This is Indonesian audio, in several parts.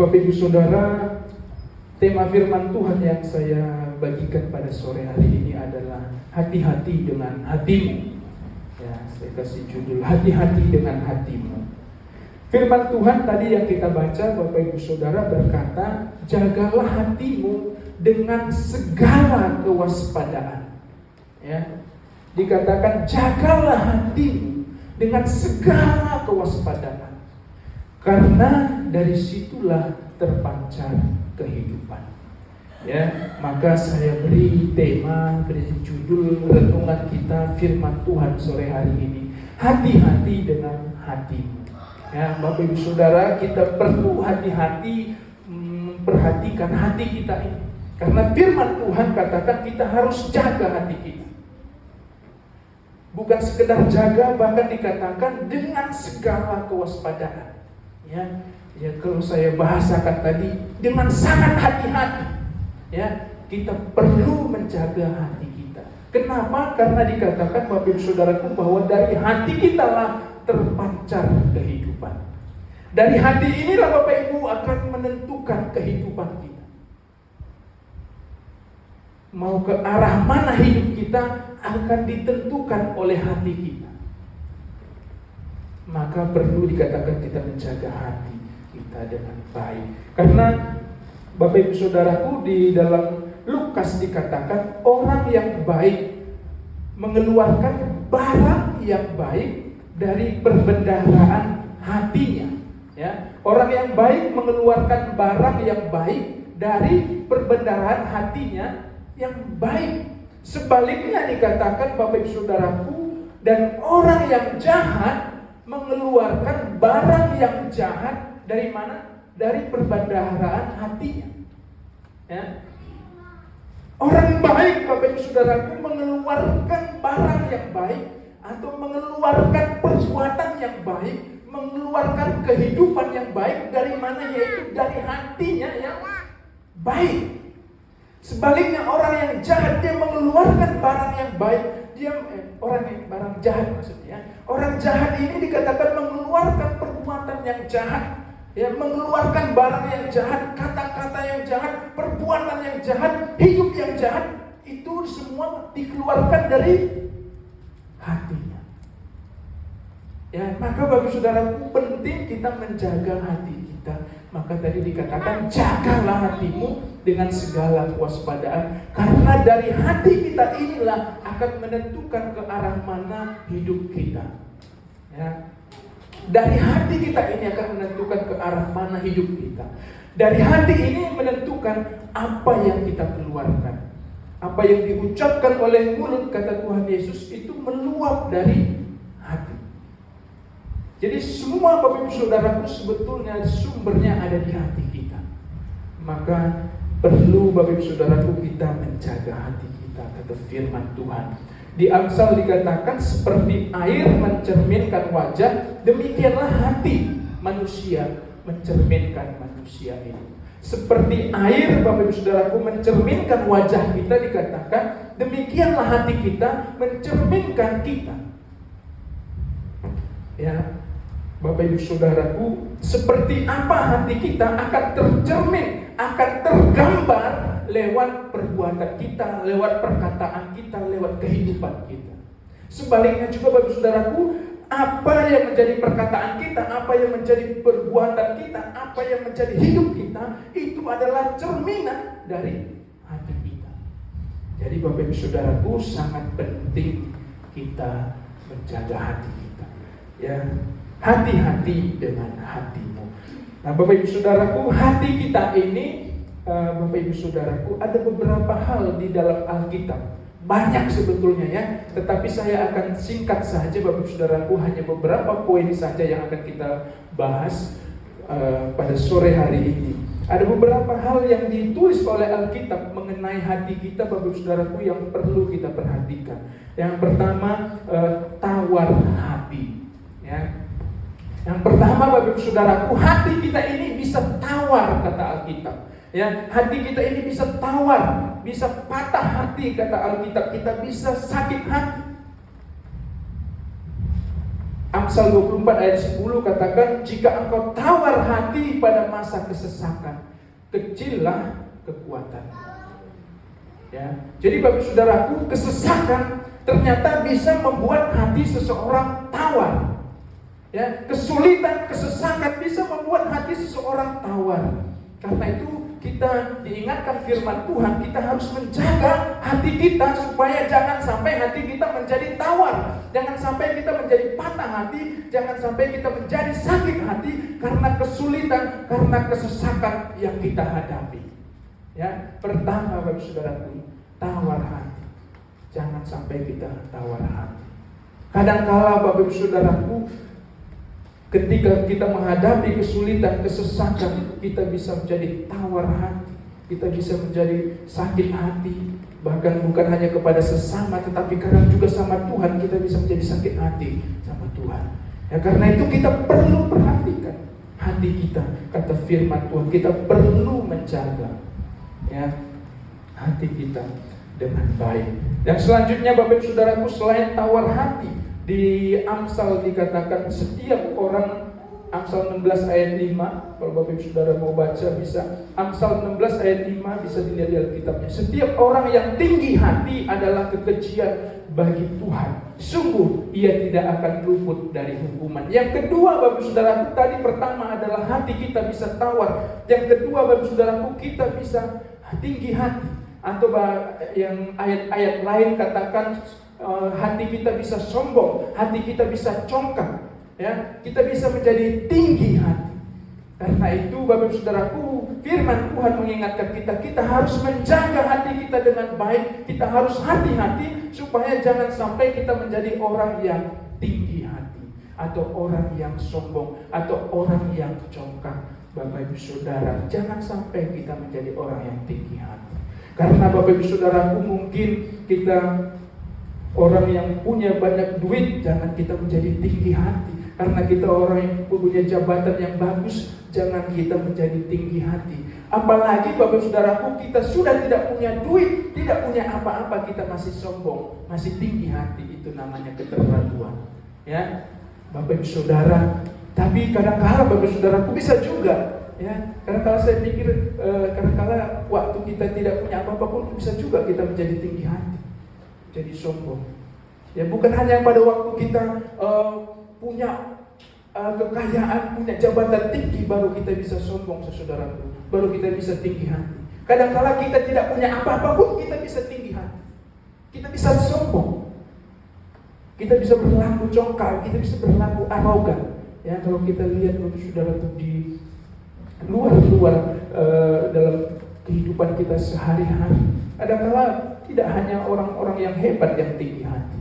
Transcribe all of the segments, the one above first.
Bapak Ibu Saudara, tema firman Tuhan yang saya bagikan pada sore hari ini adalah hati-hati dengan hatimu. Ya, saya kasih judul hati-hati dengan hatimu. Firman Tuhan tadi yang kita baca, Bapak Ibu Saudara, berkata, jagalah hatimu dengan segala kewaspadaan. Ya, dikatakan jagalah hatimu dengan segala kewaspadaan. Karena dari situlah terpancar kehidupan. Ya, maka saya beri tema, beri judul renungan kita firman Tuhan sore hari ini, hati-hati dengan hatimu. Ya, Bapak Ibu Saudara, kita perlu hati-hati perhatikan hati kita ini. Karena firman Tuhan katakan kita harus jaga hati kita. Bukan sekedar jaga, bahkan dikatakan dengan segala kewaspadaan. Ya, kalau saya bahasakan tadi dengan sangat hati-hati. Ya, kita perlu menjaga hati kita. Kenapa? Karena dikatakan Bapak Ibu Saudaraku bahwa dari hati kita lah terpancar kehidupan. Dari hati inilah Bapak Ibu akan menentukan kehidupan kita. Mau ke arah mana hidup kita akan ditentukan oleh hati kita. Maka perlu dikatakan kita menjaga hati kita dengan baik. Karena Bapak Ibu Saudaraku, di dalam Lukas dikatakan orang yang baik mengeluarkan barang yang baik dari perbendaharaan hatinya. Ya, orang yang baik mengeluarkan barang yang baik dari perbendaharaan hatinya yang baik. Sebaliknya dikatakan Bapak Ibu Saudaraku, dan orang yang jahat mengeluarkan barang yang jahat dari mana? Dari perbendaharaan hatinya. Ya. Orang baik, Bapak Ibu Saudaraku, mengeluarkan barang yang baik atau mengeluarkan perbuatan yang baik, mengeluarkan kehidupan yang baik dari mana? Yaitu dari hatinya yang baik. Sebaliknya orang yang jahat, dia mengeluarkan barang yang baik. Orang yang barang jahat maksudnya. Orang jahat ini dikatakan mengeluarkan perbuatan yang jahat, ya, mengeluarkan barang yang jahat, kata-kata yang jahat, perbuatan yang jahat, hidup yang jahat. Itu semua dikeluarkan dari hatinya. Ya, maka bagi saudaraku penting kita menjaga hati kita. Maka tadi dikatakan jagalah hatimu dengan segala kewaspadaan, karena dari hati kita inilah akan menentukan ke arah mana hidup kita. Ya. Dari hati kita ini akan menentukan ke arah mana hidup kita. Dari hati ini menentukan apa yang kita keluarkan. Apa yang diucapkan oleh mulut, kata Tuhan Yesus, itu meluap dari hati. Jadi semua Bapak Ibu Saudaraku sebetulnya sumbernya ada di hati kita. Maka perlu Bapak Ibu Saudaraku kita menjaga hati kita, kata firman Tuhan. Di Amsal dikatakan seperti air mencerminkan wajah, demikianlah hati manusia mencerminkan manusia ini. Seperti air Bapak Ibu Saudaraku mencerminkan wajah kita, dikatakan demikianlah hati kita mencerminkan kita. Ya, Bapak Ibu Saudaraku, seperti apa hati kita akan tercermin, akan tergambar lewat perbuatan kita, lewat perkataan kita, lewat kehidupan kita. Sebaliknya juga Bapak Ibu Saudaraku, apa yang menjadi perkataan kita, apa yang menjadi perbuatan kita, apa yang menjadi hidup kita, itu adalah cerminan dari hati kita. Jadi Bapak Ibu Saudaraku, sangat penting kita menjaga hati kita. Ya, hati-hati dengan hatimu. Nah Bapak Ibu Saudaraku, hati kita ini, Bapak Ibu Saudaraku, ada beberapa hal di dalam Alkitab. Banyak sebetulnya ya, tetapi saya akan singkat saja Bapak Ibu Saudaraku, hanya beberapa poin saja yang akan kita bahas pada sore hari ini. Ada beberapa hal yang ditulis oleh Alkitab mengenai hati kita Bapak Ibu Saudaraku yang perlu kita perhatikan. Yang pertama, tawar hati. Ya. Yang pertama Bapak Ibu Saudaraku, hati kita ini bisa tawar, kata Alkitab. Ya, hati kita ini bisa tawar, bisa patah hati, kata Alkitab. Kita bisa sakit hati. Amsal 24 ayat 10 katakan, jika engkau tawar hati pada masa kesesakan, kecillah kekuatan. Ya, jadi Bapak Saudaraku, kesesakan ternyata bisa membuat hati seseorang tawar. Ya, kesulitan, kesesakan bisa membuat hati seseorang tawar. Karena itu kita diingatkan firman Tuhan, kita harus menjaga hati kita supaya jangan sampai hati kita menjadi tawar, jangan sampai kita menjadi patah hati, jangan sampai kita menjadi sakit hati karena kesulitan, karena kesesakan yang kita hadapi. Ya, pertama Bapak Saudaraku, tawar hati. Jangan sampai kita tawar hati. Kadangkala Bapak Saudaraku, ketika kita menghadapi kesulitan, kesesakan, kita bisa menjadi tawar hati, kita bisa menjadi sakit hati, bahkan bukan hanya kepada sesama, tetapi kadang juga sama Tuhan kita bisa menjadi sakit hati sama Tuhan. Ya, karena itu kita perlu perhatikan hati kita, kata firman Tuhan, kita perlu menjaga ya hati kita dengan baik. Yang selanjutnya Bapak Saudaraku, selain tawar hati, di Amsal dikatakan setiap orang, Amsal 16 ayat 5, kalau Bapak Ibu Saudara mau baca bisa, Amsal 16 ayat 5 bisa dilihat di Alkitabnya. Setiap orang yang tinggi hati adalah kekejian bagi Tuhan, sungguh ia tidak akan luput dari hukuman. Yang kedua Bapak Saudaraku, tadi pertama adalah hati kita bisa tawar. Yang kedua Bapak Saudaraku, kita bisa tinggi hati, atau yang ayat-ayat lain katakan hati kita bisa sombong, hati kita bisa congkak, ya, kita bisa menjadi tinggi hati. Karena itu Bapak Saudaraku, firman Tuhan mengingatkan kita harus menjaga hati kita dengan baik, kita harus hati-hati supaya jangan sampai kita menjadi orang yang tinggi hati, atau orang yang sombong, atau orang yang congkak. Bapak Ibu Saudara, jangan sampai kita menjadi orang yang tinggi hati. Karena Bapak Ibu Saudaraku, mungkin kita orang yang punya banyak duit, jangan kita menjadi tinggi hati. Karena kita orang yang punya jabatan yang bagus, jangan kita menjadi tinggi hati. Apalagi Bapak Saudaraku, kita sudah tidak punya duit, tidak punya apa-apa, kita masih sombong, masih tinggi hati. Itu namanya keterlaluan. Ya, Bapak Ibu Saudara. Tapi kadang-kala Bapak Saudaraku bisa juga, ya. Kadang-kala saya pikir, kadang-kala waktu kita tidak punya apa-apa pun bisa juga kita menjadi tinggi hati, jadi sombong. Ya, bukan hanya pada waktu kita punya kekayaan, punya jabatan tinggi baru kita bisa sombong, saudaraku, baru kita bisa tinggi hati. Kadang-kala kita tidak punya apa-apa pun kita bisa tinggi hati, kita bisa sombong, kita bisa berlaku congkak, kita bisa berlaku arogan. Ya, kalau kita lihat saudara di luar dalam kehidupan kita sehari-hari, kadang-kala tidak hanya orang-orang yang hebat yang tinggi hati,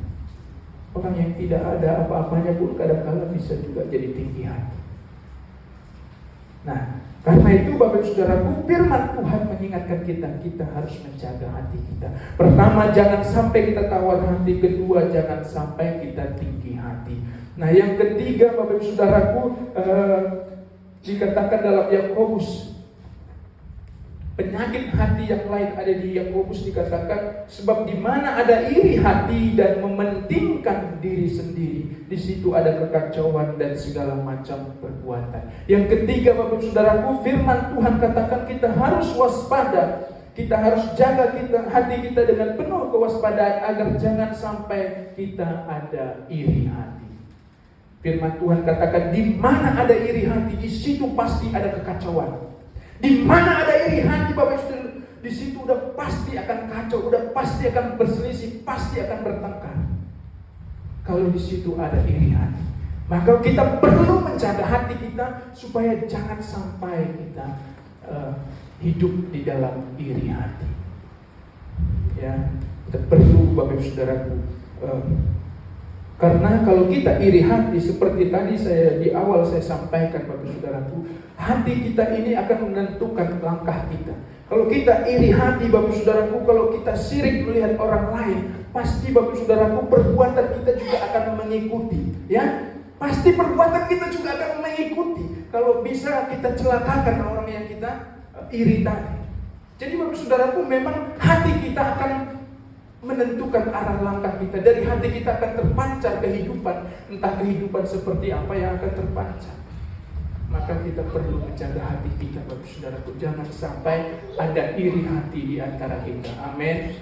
orang yang tidak ada apa-apanya pun kadang-kala bisa juga jadi tinggi hati. Nah, karena itu Bapak Saudaraku, firman Tuhan mengingatkan kita harus menjaga hati kita. Pertama, jangan sampai kita tawar hati. Kedua, jangan sampai kita tinggi hati. Nah, yang ketiga Bapak Saudaraku, dikatakan dalam Yakobus, penyakit hati yang lain ada di Yakobus, dikatakan sebab di mana ada iri hati dan mementingkan diri sendiri, di situ ada kekacauan dan segala macam perbuatan. Yang ketiga Bapak Saudaraku, firman Tuhan katakan kita harus waspada, kita harus jaga hati kita dengan penuh kewaspadaan agar jangan sampai kita ada iri hati. Firman Tuhan katakan di mana ada iri hati, di situ pasti ada kekacauan. Di mana ada iri hati Bapak Saudara, di situ udah pasti akan kacau, udah pasti akan berselisih, pasti akan bertengkar. Kalau di situ ada iri hati, maka kita perlu menjaga hati kita supaya jangan sampai kita hidup di dalam iri hati. Ya, kita perlu Bapak Saudaraku. Karena kalau kita iri hati, seperti tadi di awal saya sampaikan Bapak Saudaraku, hati kita ini akan menentukan langkah kita. Kalau kita iri hati Bapak Saudaraku, kalau kita sirik melihat orang lain, pasti Bapak Saudaraku perbuatan kita juga akan mengikuti. Ya, pasti perbuatan kita juga akan mengikuti. Kalau bisa kita celakakan orang yang kita iri tadi. Jadi Bapak Saudaraku, memang hati kita akan menentukan arah langkah kita. Dari hati kita akan terpancar kehidupan, entah kehidupan seperti apa yang akan terpancar. Maka kita perlu menjaga hati kita, Bapak Saudaraku. Jangan sampai ada iri hati di antara kita. Amin.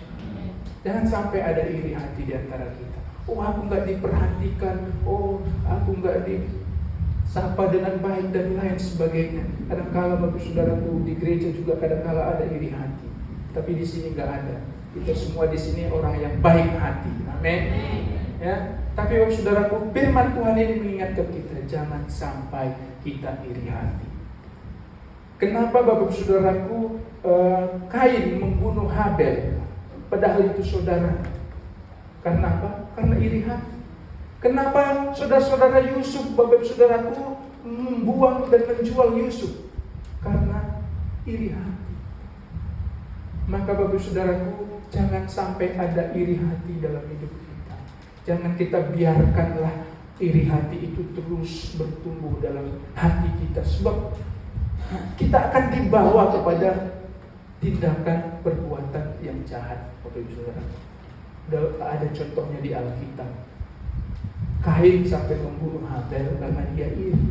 Jangan sampai ada iri hati di antara kita. Oh, aku nggak diperhatikan. Oh, aku nggak disapa dengan baik dan lain sebagainya. Kadang-kala Bapak Saudaraku di gereja juga kadang-kala ada iri hati. Tapi di sini nggak ada. Kita semua di sini orang yang baik hati. Amin. Ya. Tapi Bapak Saudaraku, firman Tuhan ini mengingatkan kita, jangan sampai kita iri hati. Kenapa Bapak Saudaraku Kain membunuh Habel? Padahal itu saudara. Karena apa? Karena iri hati. Kenapa saudara-saudara Yusuf, Bapak Saudaraku, membuang dan menjual Yusuf? Karena iri hati. Maka Bapak Saudaraku, jangan sampai ada iri hati dalam hidup kita. Jangan kita biarkanlah iri hati itu terus bertumbuh dalam hati kita. Sebab kita akan dibawa kepada tindakan perbuatan yang jahat. Bapak Ibu Saudara, ada contohnya di Alkitab. Kain sampai membunuh Habel karena dia iri.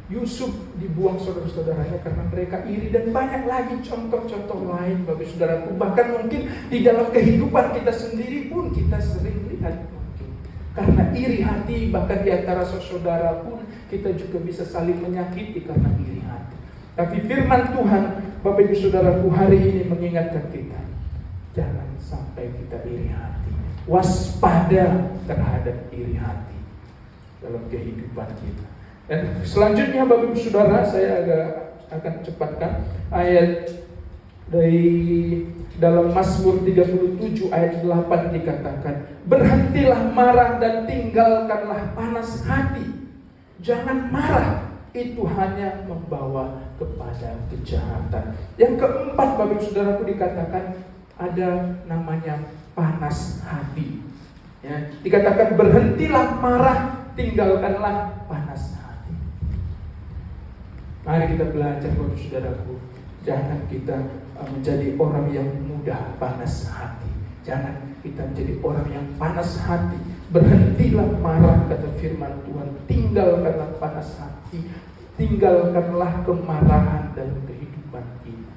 Yusuf dibuang saudara-saudaranya karena mereka iri, dan banyak lagi contoh-contoh lain Bapak Saudaraku. Bahkan mungkin di dalam kehidupan kita sendiri pun kita sering lihat mungkin. Karena iri hati, bahkan di antara saudara pun kita juga bisa saling menyakiti karena iri hati. Tapi firman Tuhan Bapak Ibu Saudaraku hari ini mengingatkan kita, jangan sampai kita iri hati. Waspada terhadap iri hati dalam kehidupan kita. Dan selanjutnya Bapak Ibu Saudara, saya akan cepatkan ayat dari dalam Mazmur 37 ayat 8 dikatakan, berhentilah marah dan tinggalkanlah panas hati. Jangan marah, itu hanya membawa kepada kejahatan. Yang keempat Bapak Ibu Saudaraku dikatakan ada namanya panas hati. Ya, dikatakan berhentilah marah, tinggalkanlah panas hati. Mari kita belajar Bapak Saudaraku, jangan kita menjadi orang yang mudah panas hati. Jangan kita menjadi orang yang panas hati. Berhentilah marah, kata firman Tuhan. Tinggalkanlah panas hati. Tinggalkanlah kemarahan dalam kehidupan kita.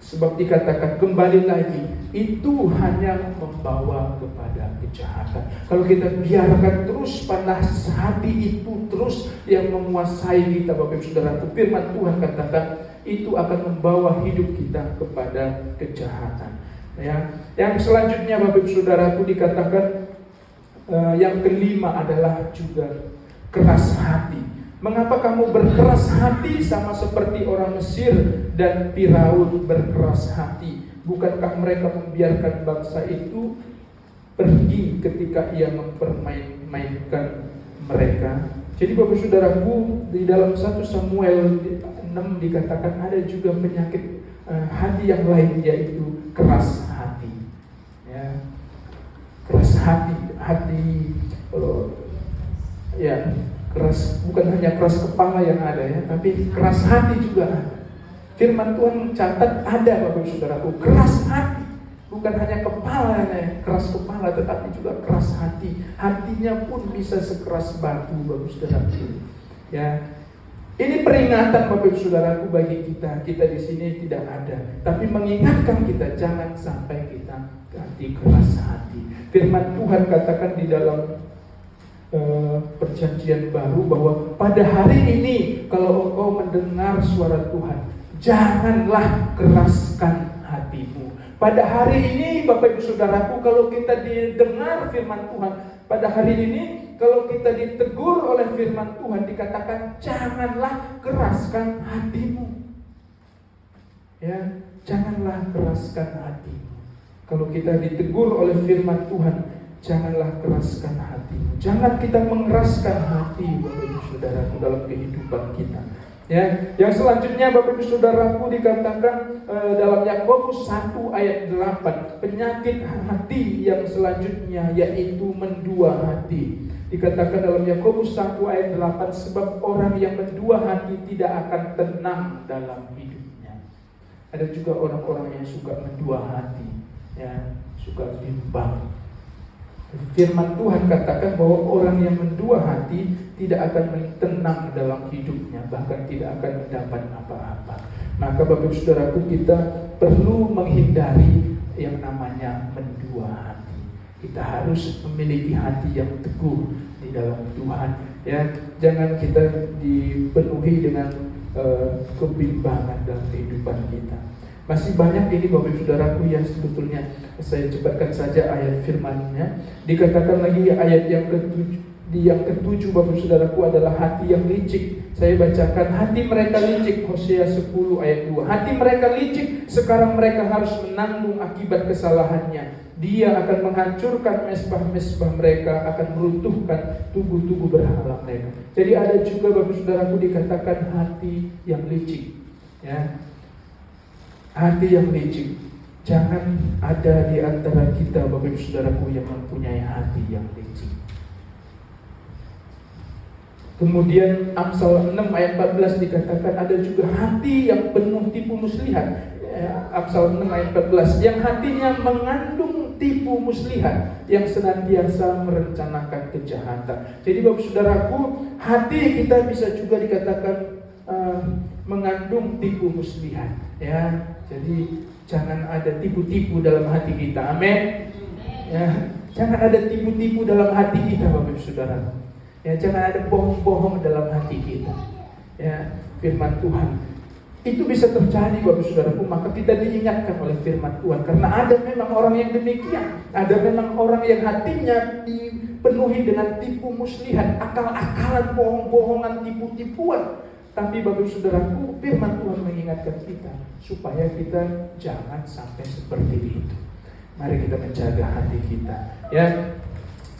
Sebab dikatakan kembali lagi, itu hanya membawa kepada kejahatan. Kalau kita biarkan terus panas hati itu terus yang menguasai kita Bapak Ibu Saudaraku, firman Tuhan katakan itu akan membawa hidup kita kepada kejahatan. Ya, yang selanjutnya Bapak Ibu Saudaraku dikatakan yang kelima adalah juga keras hati. Mengapa kamu berkeras hati sama seperti orang Mesir dan Firaun berkeras hati? Bukankah mereka membiarkan bangsa itu pergi ketika ia mempermainkan mereka? Jadi Bapak Saudaraku, di dalam 1 Samuel 6 dikatakan ada juga penyakit hati yang lain, yaitu keras hati. Ya, keras hati, ya. Keras, bukan hanya keras kepala yang ada ya, tapi keras hati juga ada. Firman Tuhan mencatat ada Bapak Saudaraku, keras hati. Bukan hanya kepala ya, keras kepala, tetapi juga keras hati. Hatinya pun bisa sekeras batu Bapak Saudaraku. Ya. Ini peringatan Bapak Saudaraku bagi kita. Kita di sini tidak ada, tapi mengingatkan kita jangan sampai kita ganti keras hati. Firman Tuhan katakan di dalam perjanjian baru bahwa pada hari ini kalau engkau mendengar suara Tuhan, janganlah keraskan hatimu. Pada hari ini Bapak Ibu Saudaraku, kalau kita didengar firman Tuhan, pada hari ini kalau kita ditegur oleh firman Tuhan, dikatakan janganlah keraskan hatimu. Ya, janganlah keraskan hatimu. Kalau kita ditegur oleh firman Tuhan, janganlah keraskan hatimu. Jangan kita mengeraskan hati Bapak Ibu Saudaraku dalam kehidupan kita. Ya, yang selanjutnya Bapak Ibu Saudaraku dikatakan dalam Yakobus 1 ayat 8, penyakit hati yang selanjutnya yaitu mendua hati. Dikatakan dalam Yakobus 1 ayat 8, sebab orang yang mendua hati tidak akan tenang dalam hidupnya. Ada juga orang-orang yang suka mendua hati. ya, suka bimbang. Firman Tuhan katakan bahwa orang yang mendua hati tidak akan tenang dalam hidupnya, bahkan tidak akan mendapat apa-apa. Maka Bapak Saudaraku, kita perlu menghindari yang namanya mendua hati. Kita harus memiliki hati yang teguh di dalam Tuhan. Ya, jangan kita dipenuhi dengan kebimbangan dalam kehidupan kita. Masih banyak ini Bapak Saudaraku yang sebetulnya saya cepatkan saja ayat firman-Nya. Dikatakan lagi ayat yang ketujuh Bapak Saudaraku adalah hati yang licik. Saya bacakan, hati mereka licik, Hosea 10 ayat 2. Hati mereka licik, sekarang mereka harus menanggung akibat kesalahannya. Dia akan menghancurkan mesbah-mesbah mereka, akan meruntuhkan tubuh-tubuh berhala mereka. Jadi ada juga Bapak Saudaraku dikatakan hati yang licik, ya. Hati yang licik. Jangan ada di antara kita Bapak Saudaraku yang mempunyai hati yang licik. Kemudian Amsal 6 ayat 14 dikatakan ada juga hati yang penuh tipu muslihat. Amsal 6 ayat 14, yang hatinya mengandung tipu muslihat, yang senantiasa merencanakan kejahatan. Jadi Bapak Saudaraku, hati kita bisa juga dikatakan mengandung tipu muslihat, ya. Jadi jangan ada tipu-tipu dalam hati kita. Amin. Ya, jangan ada tipu-tipu dalam hati kita Bapak Saudara. Ya, jangan ada bohong-bohong dalam hati kita. Ya, firman Tuhan itu bisa terjadi Bapak Saudaraku, maka kita diingatkan oleh firman Tuhan. Karena ada memang orang yang demikian. Ada memang orang yang hatinya dipenuhi dengan tipu muslihat, akal-akalan, bohong-bohongan, tipu-tipuan. Tapi Bapak Saudaraku, firman Tuhan mengingatkan kita supaya kita jangan sampai seperti itu. Mari kita menjaga hati kita, ya.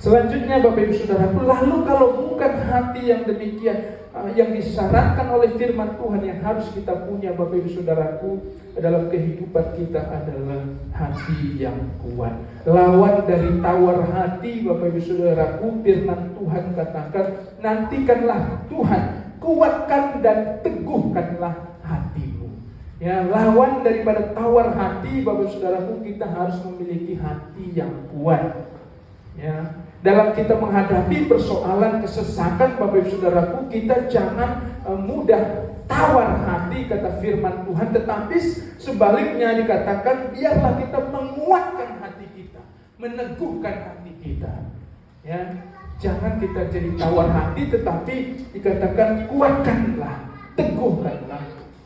Selanjutnya Bapak Ibu Saudaraku, lalu kalau bukan hati yang demikian yang disyaratkan oleh firman Tuhan yang harus kita punya Bapak Ibu Saudaraku dalam kehidupan kita adalah hati yang kuat. Lawan dari tawar hati Bapak Ibu Saudaraku, firman Tuhan katakan, nantikanlah Tuhan, kuatkan dan teguhkanlah hatimu. Ya, lawan daripada tawar hati Bapak Saudaraku, kita harus memiliki hati yang kuat. Ya, dalam kita menghadapi persoalan kesesatan Bapak Saudaraku, kita jangan mudah tawar hati kata firman Tuhan, tetapi sebaliknya dikatakan biarlah kita menguatkan hati kita, meneguhkan hati kita. Ya, jangan kita jadi tawar hati, tetapi dikatakan kuatkanlah, teguhkanlah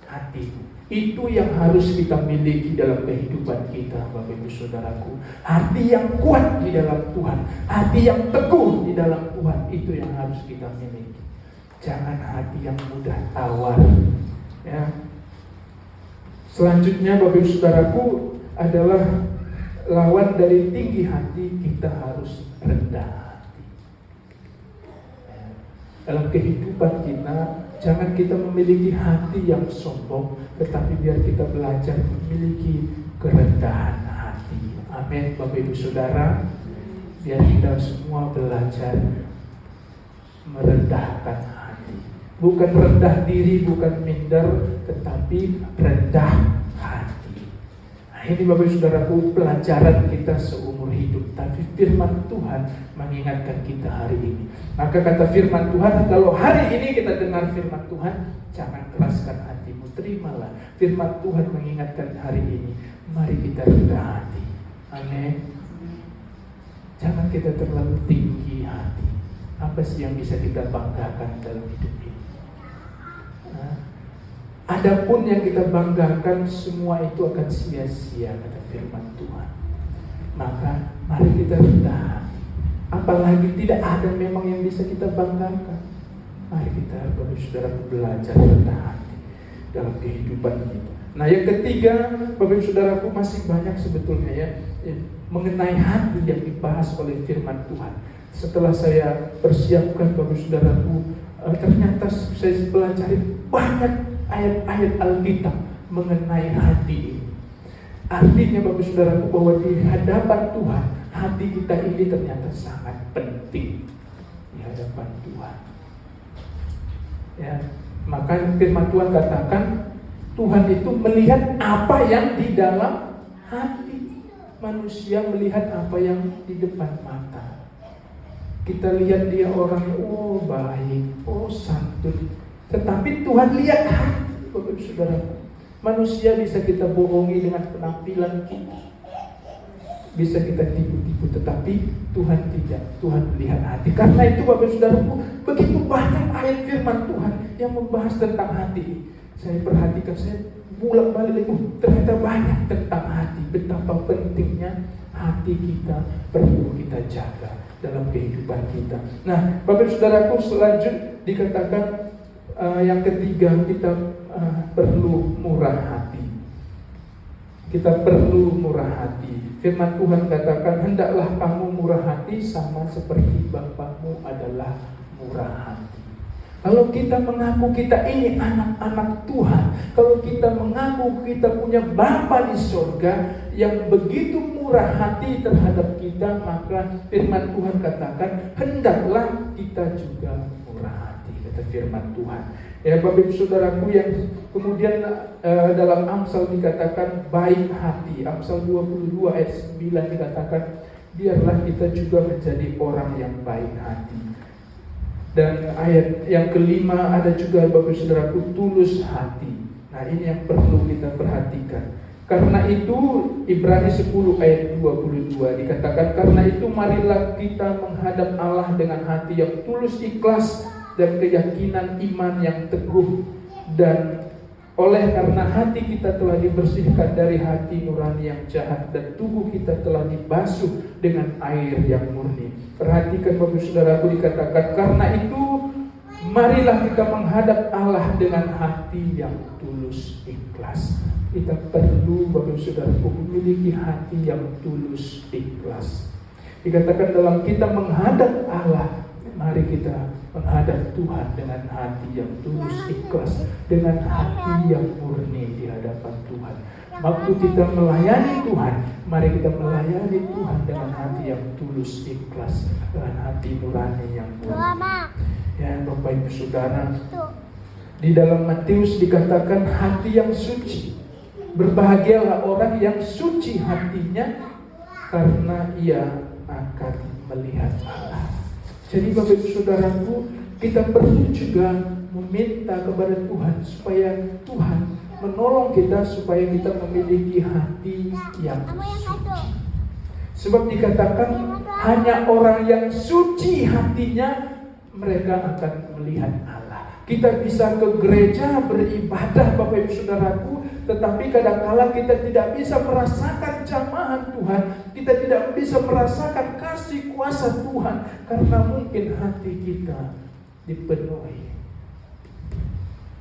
hatimu. Itu yang harus kita miliki dalam kehidupan kita Bapak Ibu Saudaraku. Hati yang kuat di dalam Tuhan, hati yang teguh di dalam Tuhan, itu yang harus kita miliki. Jangan hati yang mudah tawar, ya. Selanjutnya Bapak Ibu Saudaraku adalah lawan dari tinggi hati, kita harus rendah. Dalam kehidupan kita, jangan kita memiliki hati yang sombong, tetapi biar kita belajar memiliki kerendahan hati. Amin Bapak Ibu Saudara. Biar kita semua belajar merendahkan hati. Bukan rendah diri, bukan minder, tetapi rendah hati. Nah, ini Bapak Ibu Saudaraku pelajaran kita seumur hidup. Tapi firman Tuhan mengingatkan kita hari ini. Maka kata firman Tuhan, kalau hari ini kita dengar firman Tuhan, jangan keraskan hatimu, terimalah. Firman Tuhan mengingatkan hari ini, mari kita rendah hati. Amin. Jangan kita terlalu tinggi hati. Apa sih yang bisa kita banggakan dalam hidup ini? Adapun yang kita banggakan, semua itu akan sia-sia kata firman Tuhan. Maka mari kita rendah hati. Apalagi tidak ada memang yang bisa kita banggakan. Mari kita Bapak Saudara belajar rendah hati dalam kehidupan kita. Nah, yang ketiga Bapak Saudaraku, masih banyak sebetulnya ya mengenai hati yang dibahas oleh firman Tuhan. Setelah saya persiapkan Bapak Saudaraku, ternyata saya pelajari banyak ayat-ayat Alkitab mengenai hati ini. Artinya Bapak Saudaraku bahwa di hadapan Tuhan, hati kita ini ternyata sangat penting di hadapan Tuhan. Ya, maka firman Tuhan katakan Tuhan itu melihat apa yang di dalam hati, manusia melihat apa yang di depan mata. Kita lihat dia orang baik, santun. Tetapi Tuhan lihat hati, Bapak Ibu Saudara. Manusia bisa kita bohongi dengan penampilan kita, bisa kita tipu-tipu, tetapi Tuhan tidak. Tuhan melihat hati. Karena itu Bapak Ibu Saudaraku, begitu banyak ayat firman Tuhan yang membahas tentang hati. Saya perhatikan, saya bolak-balik, ternyata banyak tentang hati. Betapa pentingnya hati kita perlu kita jaga dalam kehidupan kita. Nah, Bapak Ibu Saudaraku, selanjutnya dikatakan yang ketiga, kita perlu murah hati. Kita perlu murah hati. Firman Tuhan katakan, hendaklah kamu murah hati sama seperti Bapamu adalah murah hati. Kalau kita mengaku kita ini anak-anak Tuhan, kalau kita mengaku kita punya Bapa di surga yang begitu murah hati terhadap kita, maka firman Tuhan katakan, hendaklah kita juga murah hati, kata firman Tuhan. Ya, Bapak Ibu Saudaraku, yang kemudian dalam Amsal dikatakan baik hati. Amsal 22 ayat 9 dikatakan, biarlah kita juga menjadi orang yang baik hati. Dan ayat yang kelima ada juga, Bapak Ibu Saudaraku, tulus hati. Nah, ini yang perlu kita perhatikan. Karena itu Ibrani 10 ayat 22 dikatakan, karena itu marilah kita menghadap Allah dengan hati yang tulus, ikhlas, dan keyakinan iman yang teguh. Dan oleh karena hati kita telah dibersihkan dari hati nurani yang jahat, dan tubuh kita telah dibasuh dengan air yang murni. Perhatikan Bapak Saudaraku, dikatakan karena itu marilah kita menghadap Allah dengan hati yang tulus, ikhlas. Kita perlu, Bapak Saudaraku, memiliki hati yang tulus, ikhlas. Dikatakan dalam kita menghadap Allah, mari kita menghadap Tuhan dengan hati yang tulus, ikhlas, dengan hati yang murni di hadapan Tuhan. Waktu kita melayani Tuhan, mari kita melayani Tuhan dengan hati yang tulus, ikhlas, dengan hati nurani yang murni. Ya, Bapak Ibu Saudara, di dalam Matius dikatakan hati yang suci. Berbahagialah orang yang suci hatinya, karena ia akan melihat Allah. Jadi Bapak Ibu Saudaraku, kita perlu juga meminta kepada Tuhan supaya Tuhan menolong kita supaya kita memiliki hati yang suci. Sebab dikatakan hanya orang yang suci hatinya, mereka akan melihat Allah. Kita bisa ke gereja beribadah Bapak Ibu Saudaraku, tetapi kadang-kala kita tidak bisa merasakan jamahan Tuhan, kita tidak bisa merasakan kasih kuasa Tuhan, karena mungkin hati kita dipenuhi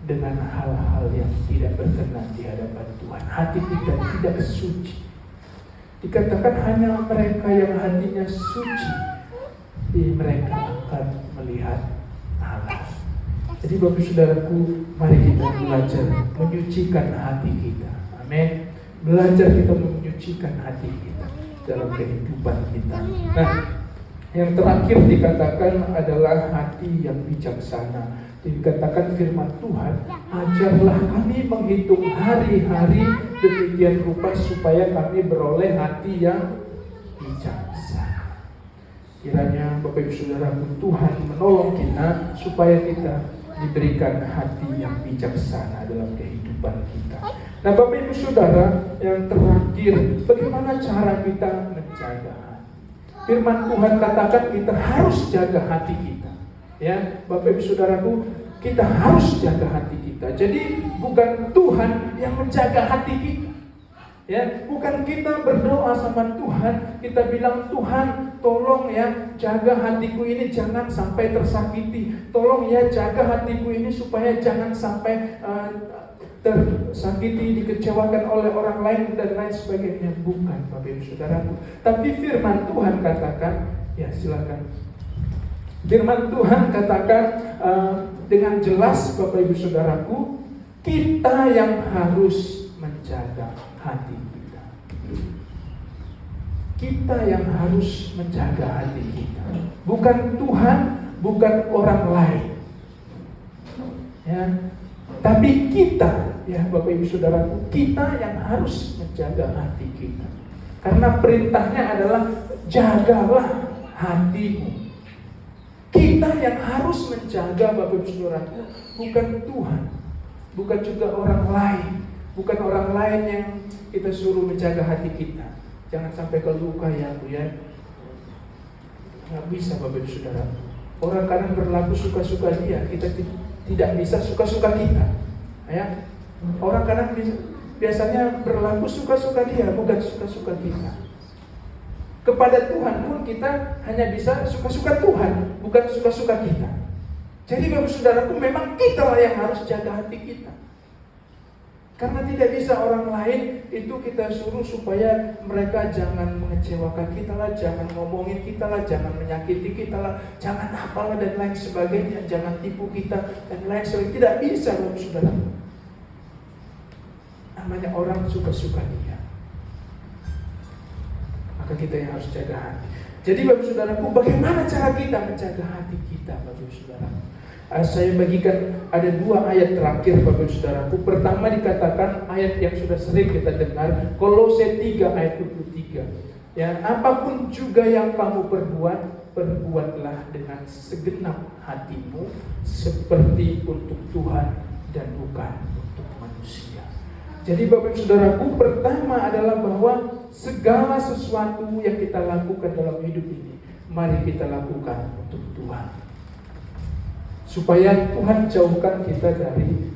dengan hal-hal yang tidak berkenan di hadapan Tuhan. Hati kita tidak suci. Dikatakan hanya mereka yang hatinya suci, mereka akan melihat Allah. Jadi Bapak Saudaraku, mari kita belajar menyucikan hati kita. Amin. Belajar kita menyucikan hati kita dalam kehidupan kita. Nah, yang terakhir dikatakan adalah hati yang bijaksana. Dikatakan firman Tuhan, ajarlah kami menghitung hari-hari demikian rupa supaya kami beroleh hati yang bijaksana. Kiranya Bapak Ibu Saudaraku, Tuhan menolong kita supaya kita diberikan hati yang bijaksana dalam kehidupan kita. Nah, Bapak Ibu Saudara, yang terakhir, bagaimana cara kita menjaga hati? Firman Tuhan katakan kita harus jaga hati kita. Ya, Bapak Ibu Saudaraku, kita harus jaga hati kita. Jadi bukan Tuhan yang menjaga hati kita. Ya, bukan kita berdoa sama Tuhan, kita bilang, Tuhan tolong ya jaga hatiku ini jangan sampai tersakiti. Tolong ya jaga hatiku ini supaya jangan sampai tersakiti, dikecewakan oleh orang lain dan lain sebagainya. Bukan Bapak Ibu Saudaraku. Tapi firman Tuhan katakan, ya silakan. Firman Tuhan katakan dengan jelas Bapak Ibu Saudaraku, kita yang harus menjaga hati kita. Kita yang harus menjaga hati kita. Bukan Tuhan, bukan orang lain. Ya, tapi kita, ya Bapak Ibu Saudaraku, kita yang harus menjaga hati kita. Karena perintahnya adalah jagalah hatimu. Kita yang harus menjaga Bapak Ibu Saudaraku, bukan Tuhan, bukan juga orang lain. Bukan orang lain yang kita suruh menjaga hati kita. Jangan sampai ke luka ya Bu ya. Nggak bisa Bapak Ibu Saudara. Orang kadang berlaku suka-suka dia, kita tidak bisa suka-suka kita. Ya. Orang kadang biasanya berlaku suka-suka dia, bukan suka-suka kita. Kepada Tuhan pun kita hanya bisa suka-suka Tuhan, bukan suka-suka kita. Jadi Bapak Saudaraku, memang kita lah yang harus jaga hati kita. Karena tidak bisa orang lain itu kita suruh supaya mereka jangan mengecewakan kita lah, jangan ngomongin kita lah, jangan menyakiti kita lah, jangan apalah dan lain sebagainya, jangan tipu kita dan lain sebagainya. Tidak bisa Bapak Saudara. Namanya orang suka-suka dia. Maka kita yang harus jaga hati. Jadi Bapak Saudaraku, bagaimana cara kita menjaga hati kita Bapak Saudara? Saya bagikan ada 2 ayat terakhir Bapak Saudaraku. Pertama dikatakan ayat yang sudah sering kita dengar, Kolose 3 ayat 23. Ya, apapun juga yang kamu perbuatlah dengan segenap hatimu seperti untuk Tuhan dan bukan untuk manusia. Jadi Bapak Saudaraku, pertama adalah bahwa segala sesuatu yang kita lakukan dalam hidup ini, mari kita lakukan untuk Tuhan. Supaya Tuhan jauhkan kita dari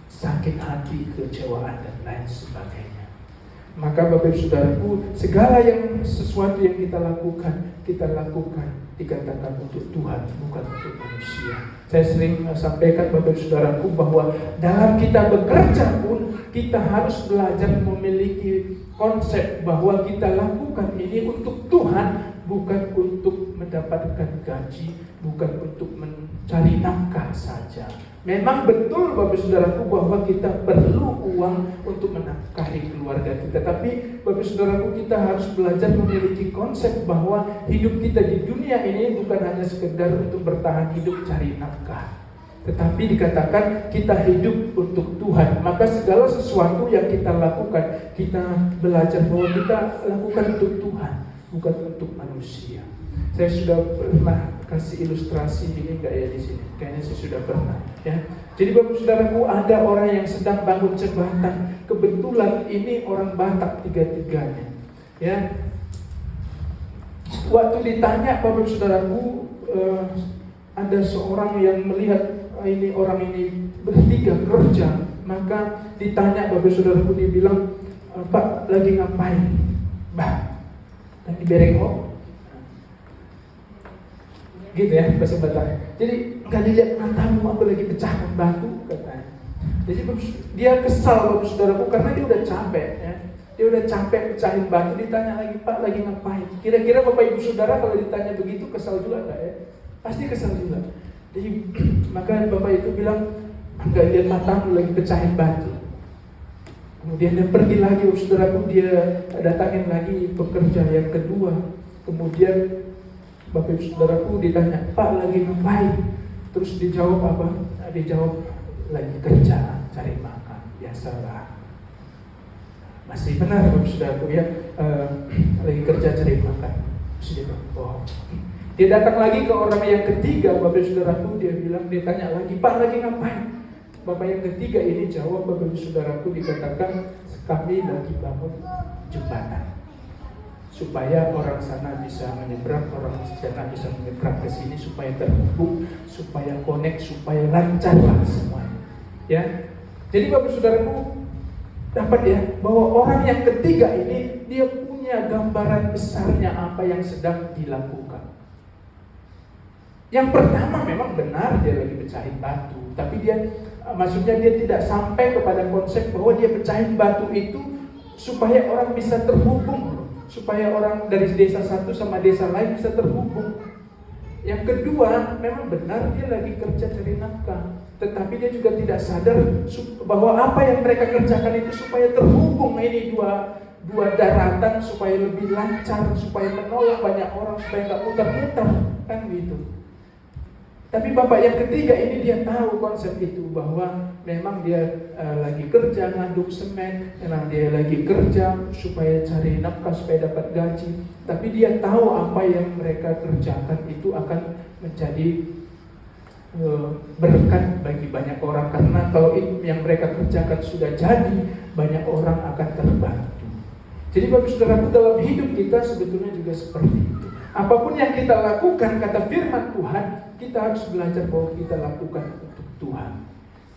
sakit hati, kecewaan dan lain sebagainya. Maka Bapak Saudaraku, segala sesuatu yang kita lakukan dikatakan untuk Tuhan, bukan untuk manusia. Saya sering sampaikan Bapak Saudaraku bahwa dalam kita bekerja pun kita harus belajar memiliki konsep bahwa kita lakukan ini untuk Tuhan, bukan untuk mendapatkan gaji, bukan untuk mencari nafkah saja. Memang betul Bapak Saudaraku bahwa kita perlu uang untuk menafkahi keluarga kita. Tapi Bapak Saudaraku, kita harus belajar memiliki konsep bahwa hidup kita di dunia ini bukan hanya sekedar untuk bertahan hidup cari nafkah, tetapi dikatakan kita hidup untuk Tuhan. Maka segala sesuatu yang kita lakukan, kita belajar bahwa kita lakukan untuk Tuhan, bukan untuk manusia. Saya sudah pernah kasih ilustrasi ini enggak ya di sini? Kayaknya saya sudah pernah ya. Jadi Bapak Saudaraku, ada orang yang sedang bangun jembatan. Kebetulan ini orang Batak tiga-tiganya. Ya. Waktu ditanya Bapak Saudaraku, ada seorang yang melihat ini orang ini bertiga kerja, maka ditanya Bapak Saudaraku, dia bilang, "Pak, lagi ngapain?" "Bah, lagi berengok." Gitu ya bahasa Batak. Jadi nggak dilihat matamu, aku lagi pecahkan batu, katanya. Jadi dia kesal Bapak Saudaraku karena dia udah capek ya. Dia udah capek pecahin batu, ditanya lagi, "Pak, lagi ngapain?" Kira-kira Bapak Ibu Saudara kalau ditanya begitu kesal juga nggak ya? Pasti kesal juga. Jadi maka Bapak itu bilang, "Nggak lihat matamu, lagi pecahin batu." Kemudian dia pergi lagi Bapak Saudaraku, dia datangin lagi pekerja yang kedua. Kemudian Bapak Ibu Saudaraku ditanya, "Pak, lagi ngapain?" Terus dijawab apa? Dijawab, "Lagi kerja, cari makan." Biasalah. Masih benar Bapak Saudaraku ya, lagi kerja cari makan. Terus dia bilang, "Oh." Dia datang lagi ke orang yang ketiga Bapak Saudaraku, dia bilang, dia tanya lagi, "Pak, lagi ngapain?" Bapak yang ketiga ini jawab Bapak Saudaraku, dikatakan, "Kami lagi bangun jembatan supaya orang sana bisa menyeberang, orang sana bisa menyeberang ke sini, supaya terhubung, supaya connect, supaya lancar lah semuanya." Ya, jadi Bapak Saudaraku dapat ya bahwa orang yang ketiga ini dia punya gambaran besarnya apa yang sedang dilakukan. Yang pertama memang benar dia lagi pecahin batu, tapi maksudnya dia tidak sampai kepada konsep bahwa dia pecahin batu itu supaya orang bisa terhubung, supaya orang dari desa satu sama desa lain bisa terhubung. Yang kedua, memang benar dia lagi kerja cari nafkah, tetapi dia juga tidak sadar bahwa apa yang mereka kerjakan itu supaya terhubung ini dua daratan, supaya lebih lancar, supaya menolong banyak orang, supaya nggak muter-muter, kan gitu. Tapi bapak yang ketiga ini dia tahu konsep itu, bahwa memang dia lagi kerja ngaduk semen, memang dia lagi kerja supaya cari nafkah, supaya dapat gaji. Tapi dia tahu apa yang mereka kerjakan itu akan menjadi berkat bagi banyak orang. Karena kalau itu yang mereka kerjakan sudah jadi, banyak orang akan terbantu. Jadi Bapak Saudara, dalam hidup kita sebetulnya juga seperti itu. Apapun yang kita lakukan, kata firman Tuhan, kita harus belajar bahwa kita lakukan untuk Tuhan.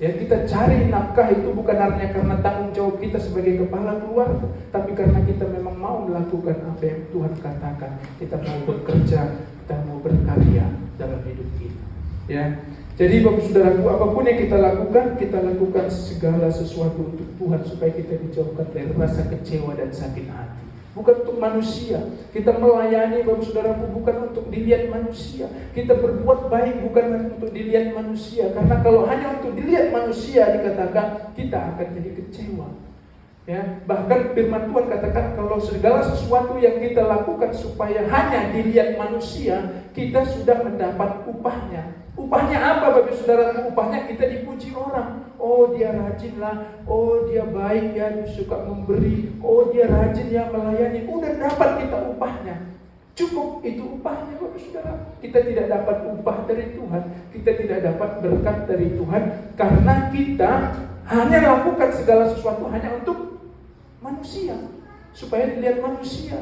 Ya, kita cari nafkah itu bukan artinya karena tanggung jawab kita sebagai kepala keluarga, tapi karena kita memang mau melakukan apa yang Tuhan katakan. Kita mau bekerja, kita mau berkarya dalam hidup kita. Ya, jadi Bapak Saudaraku, apapun yang kita lakukan segala sesuatu untuk Tuhan, supaya kita dijauhkan dari rasa kecewa dan sakit hati. Bukan untuk manusia. Kita melayani Bapak Saudaraku bukan untuk dilihat manusia. Kita berbuat baik bukan untuk dilihat manusia. Karena kalau hanya untuk dilihat manusia, dikatakan kita akan jadi kecewa. Ya, bahkan firman Tuhan katakan kalau segala sesuatu yang kita lakukan supaya hanya dilihat manusia, kita sudah mendapat upahnya. Upahnya apa Bapak Saudara? Upahnya kita dipuji orang. Oh, dia rajin lah. Oh, dia baik ya, dia suka memberi. Oh, dia rajin ya melayani. Udah dapat kita upahnya. Cukup itu upahnya Bapak Saudara. Kita tidak dapat upah dari Tuhan. Kita tidak dapat berkat dari Tuhan, karena kita hanya lakukan segala sesuatu hanya untuk manusia, supaya dilihat manusia.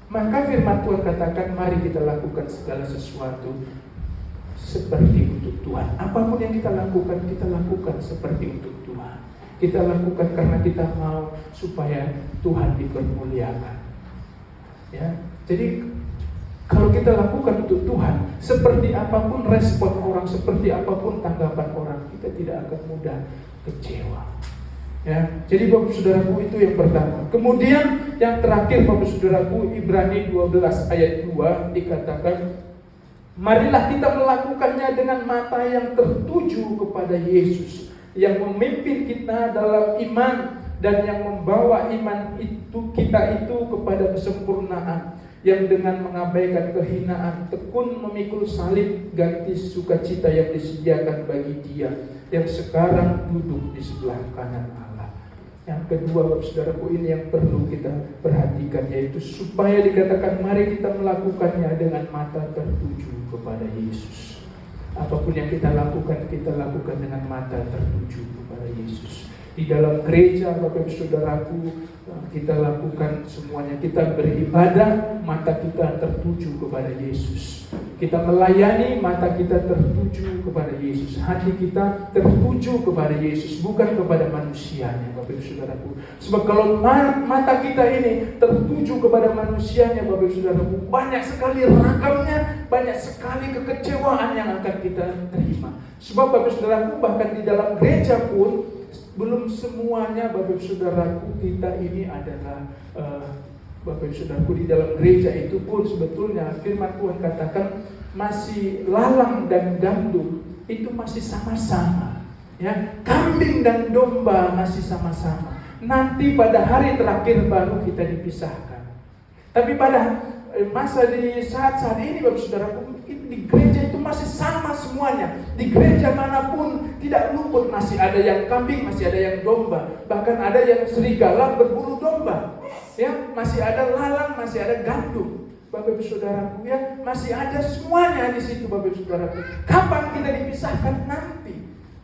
Maka firman Tuhan katakan, mari kita lakukan segala sesuatu seperti untuk Tuhan. Apapun yang kita lakukan seperti untuk Tuhan. Kita lakukan karena kita mau supaya Tuhan dipermuliakan. Ya, jadi kalau kita lakukan untuk Tuhan, seperti apapun respon orang, seperti apapun tanggapan orang, kita tidak akan mudah kecewa. Ya, jadi Bapak Saudaraku, itu yang pertama. Kemudian yang terakhir Bapak Saudaraku, Ibrani 12 ayat 2 dikatakan, marilah kita melakukannya dengan mata yang tertuju kepada Yesus, yang memimpin kita dalam iman dan yang membawa iman kita itu kepada kesempurnaan, yang dengan mengabaikan kehinaan tekun memikul salib, ganti sukacita yang disediakan bagi Dia yang sekarang duduk di sebelah kanan Allah. Yang kedua Bapak Saudaraku, ini yang perlu kita perhatikan, yaitu supaya dikatakan mari kita melakukannya dengan mata tertuju kepada Yesus. Apapun yang kita lakukan dengan mata tertuju kepada Yesus. Di dalam gereja Bapak Saudaraku, kita lakukan semuanya. Kita beribadah, mata kita tertuju kepada Yesus. Kita melayani, mata kita tertuju kepada Yesus. Hati kita tertuju kepada Yesus, bukan kepada manusianya Bapak Saudaraku. Sebab kalau mata kita ini tertuju kepada manusianya Bapak Saudaraku, banyak sekali ragamnya, banyak sekali kekecewaan yang akan kita terima. Sebab Bapak Saudaraku, bahkan di dalam gereja pun belum semuanya Bapak Saudaraku kita ini adalah Bapak Saudaraku, di dalam gereja itu pun sebetulnya firman Tuhan katakan masih lalang dan gandum itu masih sama-sama. Ya, kambing dan domba masih sama-sama. Nanti pada hari terakhir baru kita dipisahkan. Tapi pada masa di saat-saat ini Bapak Saudaraku, di gereja itu masih sama semuanya. Di gereja manapun tidak luput, masih ada yang kambing, masih ada yang domba, bahkan ada yang serigala berbulu domba. Ya, masih ada lalang, masih ada gandum. Bapak Saudaraku ya, masih ada semuanya di situ Bapak Saudaraku. Kapan kita dipisahkan? Nanti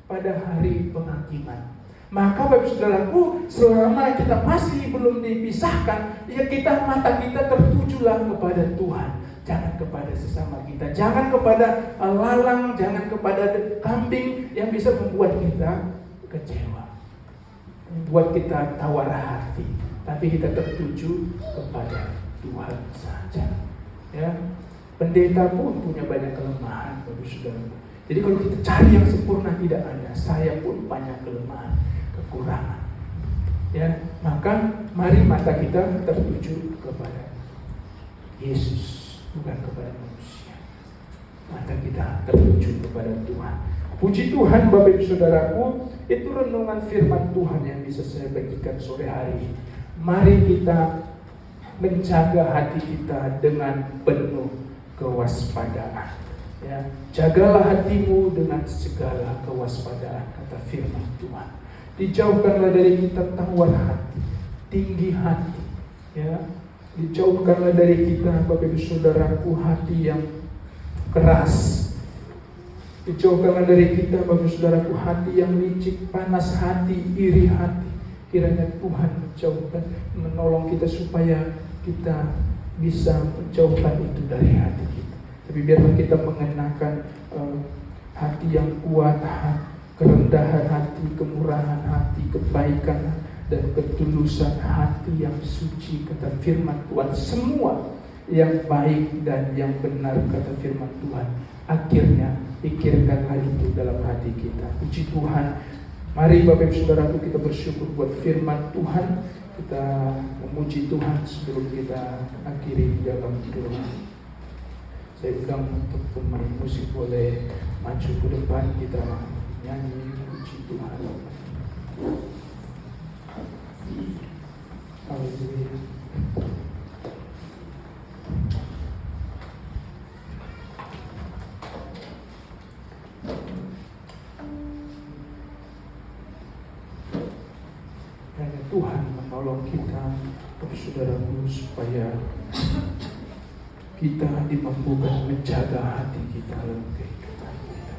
pada hari penghakiman. Maka Bapak Saudaraku, selama kita masih belum dipisahkan, ya mata kita tertujulah kepada Tuhan. Jangan kepada sesama kita, jangan kepada lalang, jangan kepada kambing yang bisa membuat kita kecewa, membuat kita tawar hati. Tapi kita tertuju kepada Tuhan saja. Ya, pendeta pun punya banyak kelemahan, Bapak Saudara. Jadi kalau kita cari yang sempurna tidak ada. Saya pun banyak kelemahan, kekurangan. Ya, maka mari mata kita tertuju kepada Yesus, bukan kepada manusia. Mata kita tertuju kepada Tuhan. Puji Tuhan Bapak Ibu Saudaraku, itu renungan firman Tuhan yang bisa saya bagikan sore hari ini. Mari kita menjaga hati kita dengan penuh kewaspadaan. Ya, jagalah hatimu dengan segala kewaspadaan, kata firman Tuhan. Dijauhkanlah dari kita tawar hati, tinggi hati, ya. Dijauhkanlah dari kita, Bapak Ibu Saudaraku, hati yang keras. Dijauhkanlah dari kita, Bapak Ibu Saudaraku, hati yang licik, panas hati, iri hati. Kiranya Tuhan menjauhkan, menolong kita supaya kita bisa menjauhkan itu dari hati kita. Tapi biarlah kita mengenakan hati yang kuat, kerendahan hati, kemurahan hati, kebaikan dan ketulusan hati yang suci, kata firman Tuhan. Semua yang baik dan yang benar, kata firman Tuhan, akhirnya pikirkanlah itu dalam hati kita. Puji Tuhan. Mari Bapak Ibu Saudaraku, kita bersyukur buat firman Tuhan. Kita memuji Tuhan sebelum kita akhiri dalam doa. Saya undang untuk pemain musik boleh maju ke depan, kita nyanyi puji Tuhan. Haleluya. Hanya Tuhan menolong kita, saudaraku, supaya kita dimampukan menjaga hati kita dalam kehidupan kita.